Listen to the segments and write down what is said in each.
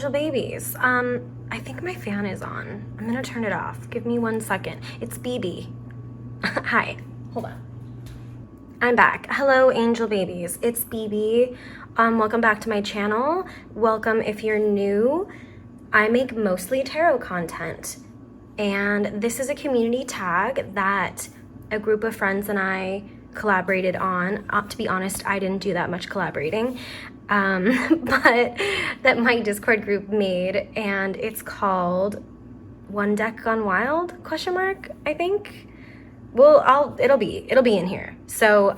angel babies. I think my fan is on. I'm gonna turn it off. Give me 1 second. It's BB. Hi, hold on. I'm back. Hello, angel babies. It's BB. Welcome back to my channel. Welcome if you're new. I make mostly tarot content, and this is a community tag that a group of friends and I collaborated on. To be honest, I didn't do that much collaborating, but that my Discord group made, and it's called One Deck Gone Wild, ? I think. Well, it'll be in here. So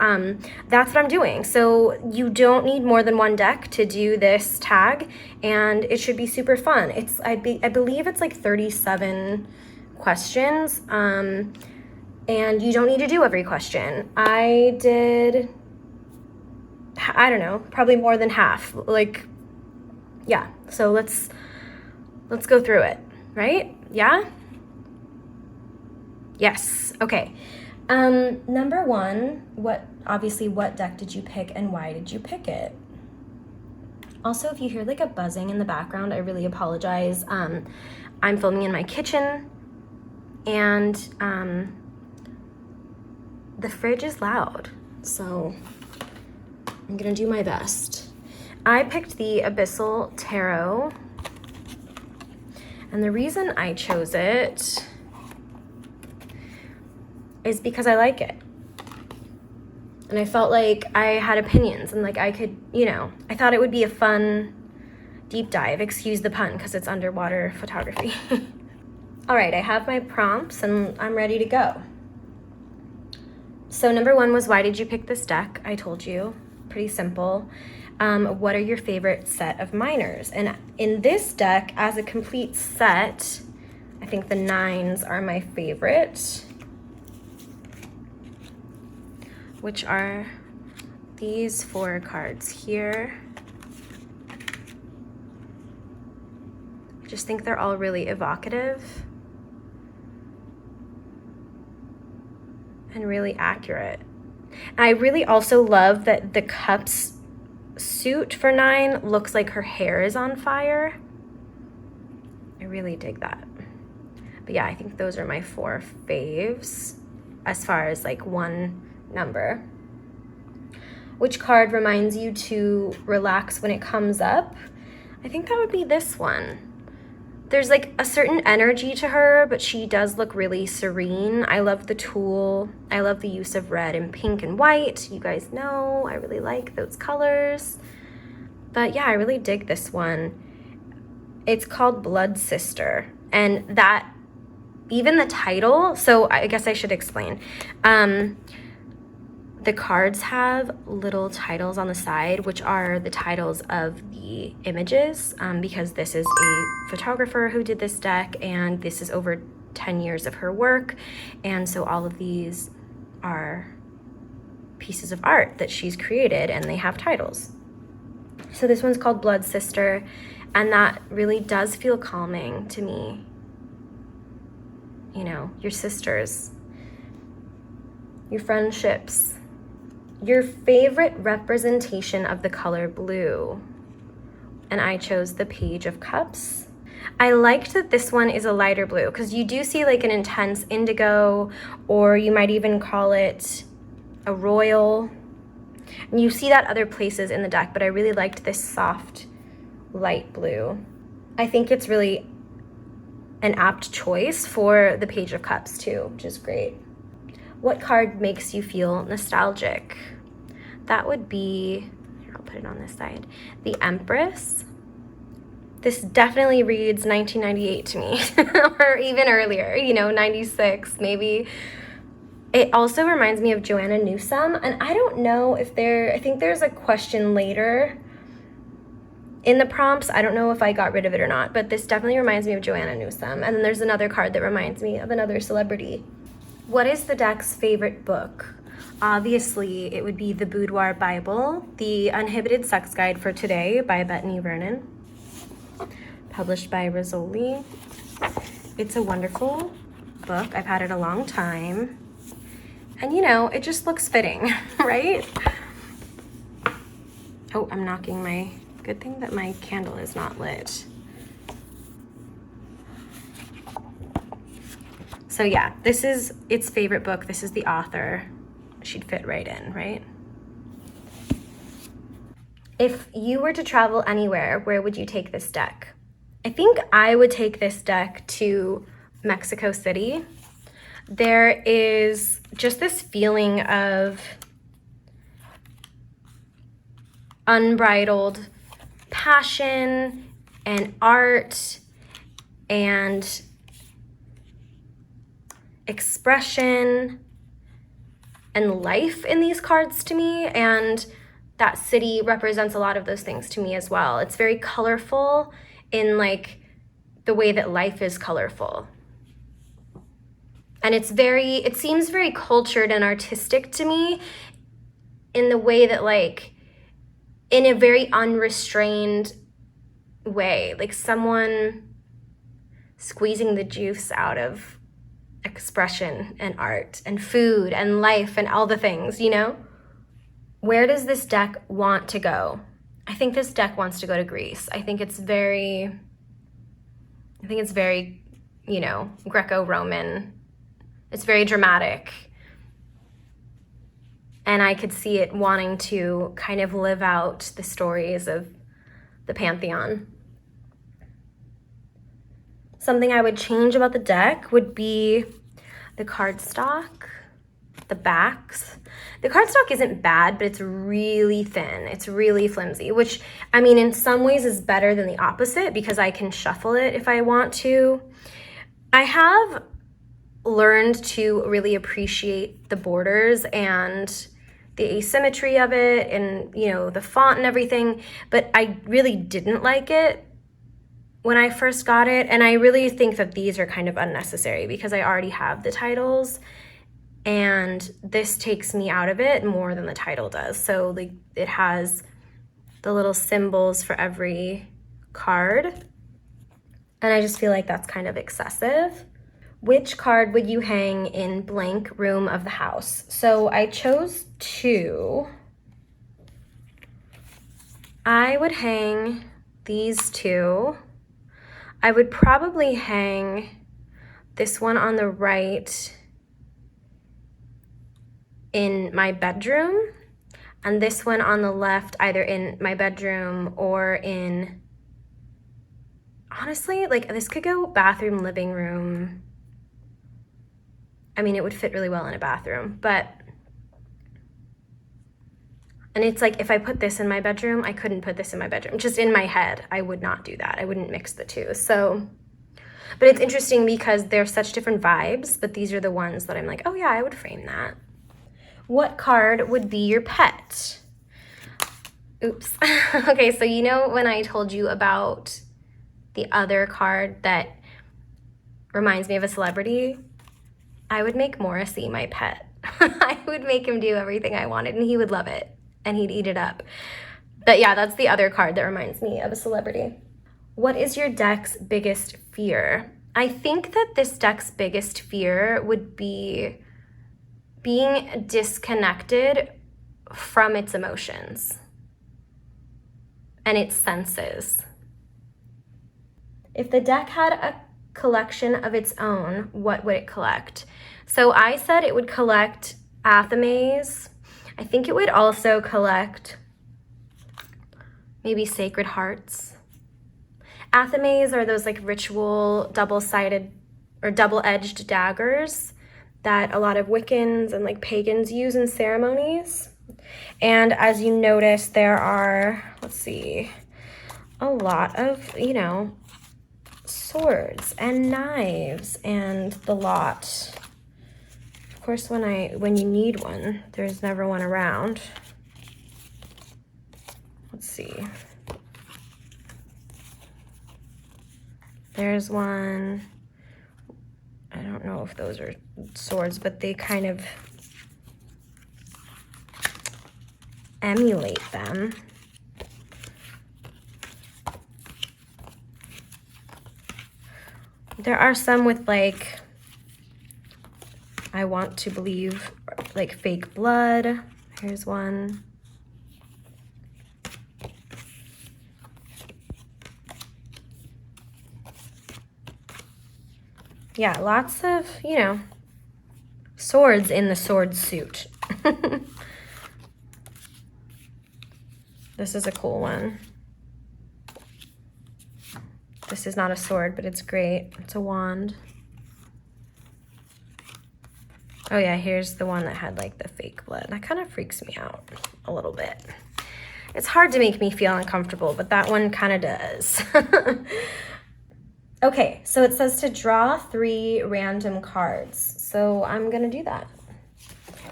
that's what I'm doing. So you don't need more than 1 deck to do this tag, and it should be super fun. I believe it's like 37 questions, and you don't need to do every question. I did, I don't know, probably more than half. Like, yeah. So let's go through it, right? Yeah. Yes. Okay. Number 1, what deck did you pick and why did you pick it? Also, if you hear like a buzzing in the background, I really apologize. I'm filming in my kitchen, and the fridge is loud, so I'm gonna do my best. I picked the Abyssal Tarot, and the reason I chose it is because I like it. And I felt like I had opinions, and like I could, I thought it would be a fun deep dive, excuse the pun, because it's underwater photography. All right, I have my prompts and I'm ready to go. So number 1 was, why did you pick this deck? I told you, pretty simple. What are your favorite set of minors? And in this deck, as a complete set, I think the 9s are my favorite, which are these 4 cards here. I just think they're all really evocative and really accurate. And I really also love that the Cups suit for 9 looks like her hair is on fire. I really dig that. But yeah, I think those are my 4 faves as far as like one number. Which card reminds you to relax when it comes up? I think that would be this one. There's like a certain energy to her, but she does look really serene. I love the tool. I love the use of red and pink and white. You guys know I really like those colors. But yeah, I really dig this one. It's called Blood Sister, and that, even the title, so I guess I should explain. The cards have little titles on the side, which are the titles of the images, because this is a photographer who did this deck, and this is over 10 years of her work. And so all of these are pieces of art that she's created, and they have titles. So this one's called Blood Sister, and that really does feel calming to me. Your sisters, your friendships, your favorite representation of the color blue. And I chose the Page of Cups. I liked that this one is a lighter blue, because you do see like an intense indigo, or you might even call it a royal. And you see that other places in the deck, but I really liked this soft light blue. I think it's really an apt choice for the Page of Cups too, which is great. What card makes you feel nostalgic? That would be, here, I'll put it on this side, the Empress. This definitely reads 1998 to me, or even earlier, 96 maybe. It also reminds me of Joanna Newsom, and I don't know if I think there's a question later in the prompts. I don't know if I got rid of it or not, but this definitely reminds me of Joanna Newsom. And then there's another card that reminds me of another celebrity. What is the deck's favorite book? Obviously, it would be the Boudoir Bible, The Uninhibited Sex Guide for Today by Bettany Vernon, published by Rizzoli. It's a wonderful book. I've had it a long time. And it just looks fitting, right? Oh, I'm knocking good thing that my candle is not lit. So yeah, this is its favorite book. This is the author. She'd fit right in, right? If you were to travel anywhere, where would you take this deck? I think I would take this deck to Mexico City. There is just this feeling of unbridled passion and art and expression and life in these cards to me, and that city represents a lot of those things to me as well. It's very colorful in like the way that life is colorful. And it seems very cultured and artistic to me in the way that like, in a very unrestrained way, like someone squeezing the juice out of expression and art and food and life and all the things, you know? Where does this deck want to go? I think this deck wants to go to Greece. I think it's very, you know, Greco-Roman. It's very dramatic. And I could see it wanting to kind of live out the stories of the Pantheon. Something I would change about the deck would be the cardstock, the backs. The cardstock isn't bad, but it's really thin. It's really flimsy, which, I mean, in some ways is better than the opposite because I can shuffle it if I want to. I have learned to really appreciate the borders and the asymmetry of it and, you know, the font and everything, but I really didn't like it when I first got it. And I really think that these are kind of unnecessary because I already have the titles, and this takes me out of it more than the title does. So like it has the little symbols for every card, and I just feel like that's kind of excessive. Which card would you hang in blank room of the house? So I chose 2. I would hang these 2. I would probably hang this one on the right in my bedroom, and this one on the left either in my bedroom or in, honestly, like this could go bathroom, living room. I mean, it would fit really well in a bathroom, but, and it's like if I put this in my bedroom, I couldn't put this in my bedroom. Just in my head, I would not do that. I wouldn't mix the two. So, but it's interesting because they're such different vibes, but these are the ones that I'm like, oh yeah, I would frame that. What card would be your pet? Oops. Okay, so you know when I told you about the other card that reminds me of a celebrity? I would make Morrissey my pet. I would make him do everything I wanted, and he would love it, and he'd eat it up. But yeah, that's the other card that reminds me of a celebrity. What is your deck's biggest fear? I think that this deck's biggest fear would be being disconnected from its emotions and its senses. If the deck had a collection of its own, what would it collect? So I said it would collect Athames. I think it would also collect maybe Sacred Hearts. Athames are those like ritual double-sided or double-edged daggers that a lot of Wiccans and like pagans use in ceremonies. And as you notice, there are, let's see, a lot of, you know, swords and knives and the lot. Of course, when you need one, there's never one around. Let's see. There's one. I don't know if those are swords, but they kind of emulate them. There are some with like, I want to believe, like fake blood. Here's one. Yeah, lots of, you know, swords in the sword suit. This is a cool one. This is not a sword, but it's great. It's a wand. Oh yeah, here's the one that had like the fake blood. That kind of freaks me out a little bit. It's hard to make me feel uncomfortable, but that one kind of does. Okay, so it says to draw 3 random cards. So I'm gonna do that.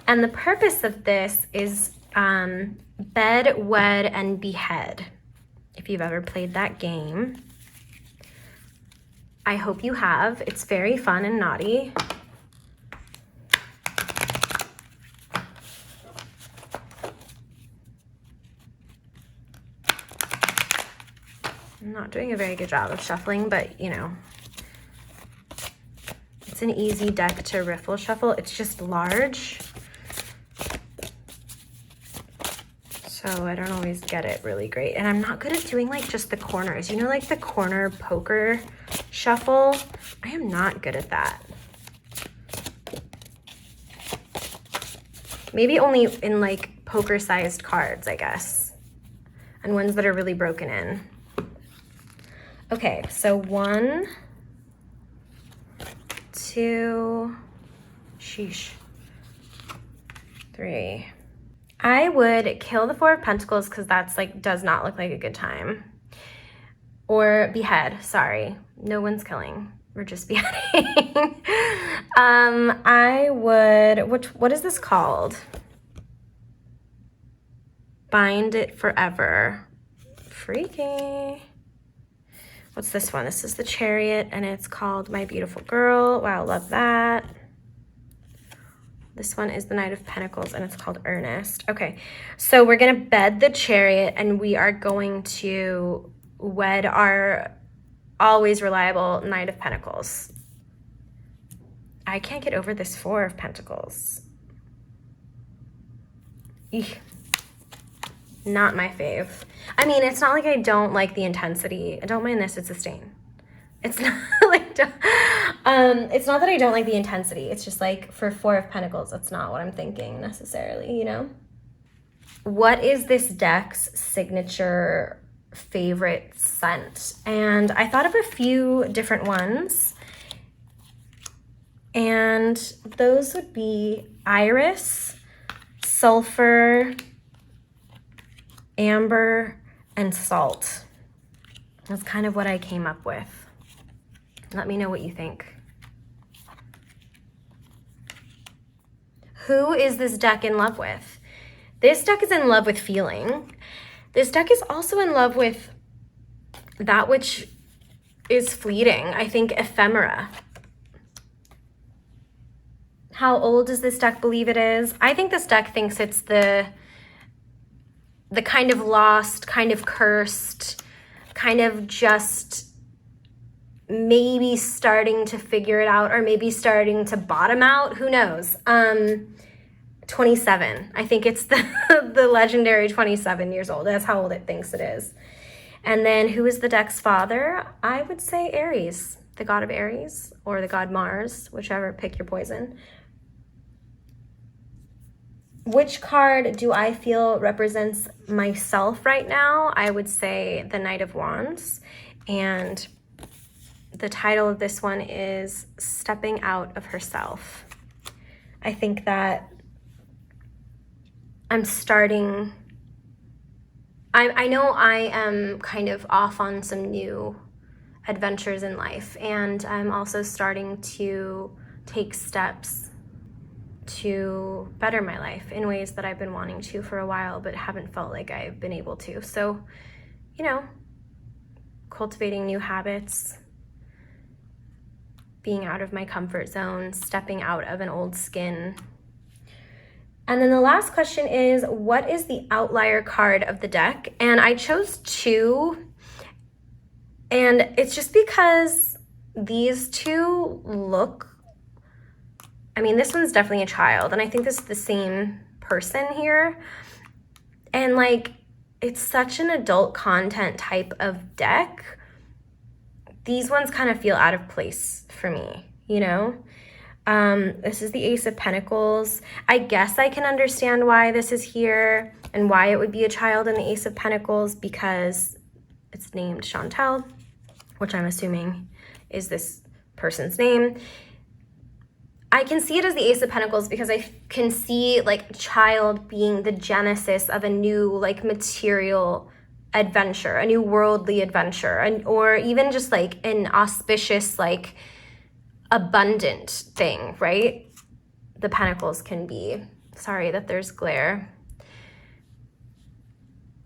And the purpose of this is bed, wed, and behead. If you've ever played that game. I hope you have. It's very fun and naughty. I'm not doing a very good job of shuffling, but you know, it's an easy deck to riffle shuffle. It's just large, so I don't always get it really great. And I'm not good at doing like just the corners. You know, like the corner poker shuffle? I am not good at that. Maybe only in like poker-sized cards, I guess, and ones that are really broken in. Okay, so 1, 2, sheesh, 3. I would kill the 4 of Pentacles because that's like, does not look like a good time. Or behead, sorry. No one's killing, we're just beheading. I would, what is this called? Bind it forever. Freaky. What's this one? This is the Chariot, and it's called My Beautiful Girl. Wow, love that. This one is the Knight of Pentacles, and it's called Earnest. Okay, so we're gonna bed the Chariot, and we are going to wed our always reliable Knight of Pentacles. I can't get over this 4 of Pentacles. Eek. Not my fave. I mean, it's not like I don't like the intensity. I don't mind this, it's a stain. It's not like, it's not that I don't like the intensity. It's just like for 4 of Pentacles, that's not what I'm thinking necessarily, you know? What is this deck's signature favorite scent? And I thought of a few different ones. And those would be iris, sulfur, amber, and salt. That's kind of what I came up with. Let me know what you think. Who is this deck in love with? This deck is in love with feeling. This deck is also in love with that which is fleeting. I think ephemera. How old does this deck believe it is? I think this deck thinks it's the kind of lost, kind of cursed, kind of just maybe starting to figure it out, or maybe starting to bottom out, who knows? 27. I think it's the legendary 27 years old. That's how old it thinks it is. And then who is the deck's father? I would say Aries, the god of Aries, or the god Mars, whichever, pick your poison. Which card do I feel represents myself right now? I would say the Knight of Wands. And the title of this one is Stepping Out of Herself. I think that I'm starting, I know I am kind of off on some new adventures in life, and I'm also starting to take steps to better my life in ways that I've been wanting to for a while, but haven't felt like I've been able to. So, you know, cultivating new habits, being out of my comfort zone, stepping out of an old skin. And then the last question is, what is the outlier card of the deck? And I chose 2, and it's just because these 2 look, I mean, this one's definitely a child, and I think this is the same person here. And like, it's such an adult content type of deck. These ones kind of feel out of place for me. you know? This is the Ace of Pentacles. I guess I can understand why this is here and why it would be a child in the Ace of Pentacles, because it's named Chantel, which I'm assuming is this person's name. I can see it as the Ace of Pentacles because I can see like child being the genesis of a new like material adventure, a new worldly adventure, and or even just like an auspicious, like abundant thing, right? The Pentacles can be. Sorry that there's glare.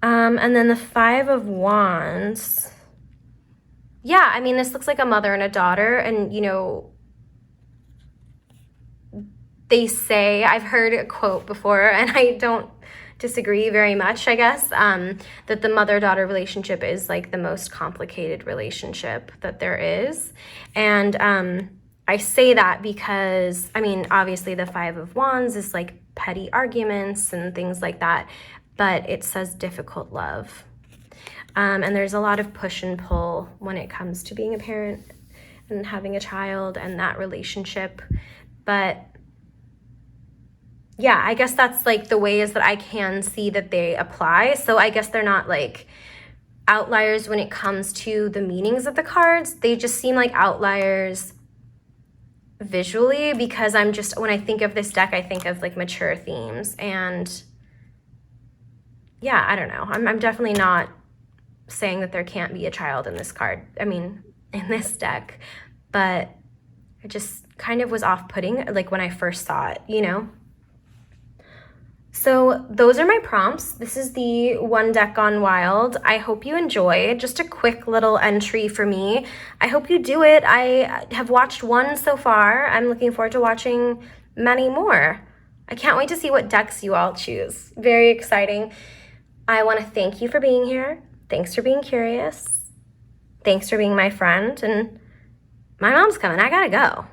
And then the Five of Wands. Yeah, I mean, this looks like a mother and a daughter, and you know, they say, I've heard a quote before, and I don't disagree very much, I guess, that the mother-daughter relationship is like the most complicated relationship that there is. And I say that because, I mean, obviously the Five of Wands is like petty arguments and things like that, but it says difficult love. And there's a lot of push and pull when it comes to being a parent and having a child and that relationship. But yeah, I guess that's like the ways that I can see that they apply. So I guess they're not like outliers when it comes to the meanings of the cards. They just seem like outliers visually because when I think of this deck, I think of like mature themes. And yeah, I don't know. I'm definitely not saying that there can't be a child in this card. I mean, in this deck, but it just kind of was off-putting like when I first saw it, you know? So those are my prompts. This is the One Deck Gone Wild. I hope you enjoy. Just a quick little entry for me. I hope you do it. I have watched one so far. I'm looking forward to watching many more. I can't wait to see what decks you all choose. Very exciting. I want to thank you for being here. Thanks for being curious. Thanks for being my friend. And my mom's coming. I gotta go.